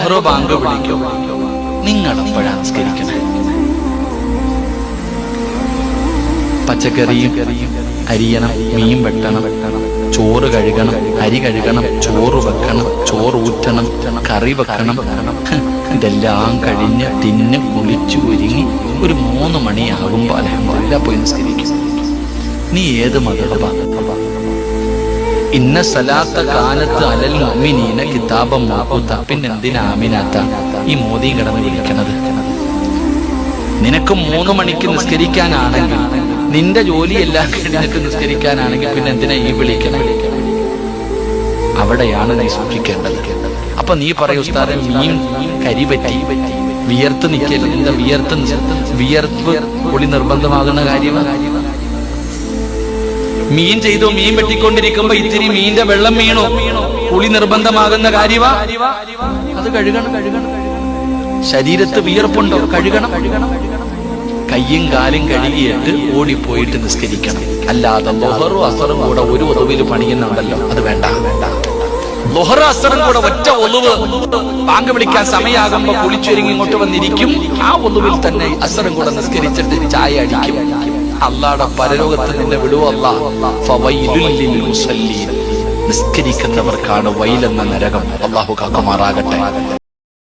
ളുഹ്റ് bank വിളിക്കും, നിങ്ങൾ എപ്പോഴാണ് നിസ്കരിക്കണേ? പച്ചക്കറിയും അരിയണം, മീൻ വെട്ടണം, ചോറ് കഴുകണം, അരി കഴുകണം, ചോറ് വെക്കണം, ചോറ് ഊറ്റണം, കറി വെക്കണം. ഇതെല്ലാം കഴിഞ്ഞ് തിന്ന് കുളിച്ചു ഒരുങ്ങി ഒരു 3 മണിയാകുമ്പോൾ അൽഹംദുലില്ലാഹ് പോയി നിസ്കരിക്കും. നീ ഏത് മദ്ഹബാ? ഇന്ന സലാത്ത കാലത്ത് അലൽ മുഅ്മിനീന കിതാബം മൗഖൂത. പിന്നെന്തിനാ ആമിനാത്ത ഈ മോദി കിടന്ന് വിളിക്കണത്? നിനക്ക് 3 മണിക്ക് നിസ്കരിക്കാനാണെങ്കിൽ, നിന്റെ ജോലിയെല്ലാം കഴിഞ്ഞിട്ട് നിസ്കരിക്കാനാണെങ്കിൽ പിന്നെ എന്തിനാ ഈ വിളിക്കണം? അവിടെയാണ് നീ സൂക്ഷിക്കേണ്ടത്. അപ്പൊ നീ പറയൂ, ഉസ്താദേ മീൻ കരി പറ്റി വിയർത്ത് നിൽക്കരുത്. എന്താ വിയർപ്പ് കുളി നിർബന്ധമാകുന്ന കാര്യമാണ്. മീൻ ചെയ്തോ, മീൻ വെട്ടിക്കൊണ്ടിരിക്കുമ്പോ ഇത്തിരി മീന്റെ വെള്ളം വീണോ, കുളി നിർബന്ധമാകുന്ന കാര്യമാ. അത് കഴുകണം. ശരീരത്ത് വിയർപ്പുണ്ടോ, കഴുകണം. കയ്യും കാലും കഴുകിയിട്ട് ഓടിപ്പോയിട്ട് നിസ്കരിക്കണം. അല്ലാതെ ളുഹറും അസറും കൂടെ ഒരു ഒതുവിൽ പണിയുന്നുണ്ടല്ലോ, അത് വേണ്ട. ളുഹറും അസറും കൂടെ ഒറ്റ ഒതുവ്, ബാങ്ക് വിളിക്കാൻ സമയമാകുമ്പോ കുളിച്ചൊരുങ്ങി ഇങ്ങോട്ട് വന്നിരിക്കും. ആ ഒതുവിൽ തന്നെ അസറും കൂടെ നിസ്കരിച്ചിട്ട് ചായ അടിക്കും. അല്ലാഹുടെ പരലോകത്ത് നിന്നെ വിടുവോ അല്ലാഹ്. ഫവൈലുൽ ലിൽ മുസല്ലീൻ, നിസ്കരിക്കുന്നവർക്കാണ് വൈലെന്ന നരകം. അല്ലാഹു കാക്കുമാറാകട്ടെ.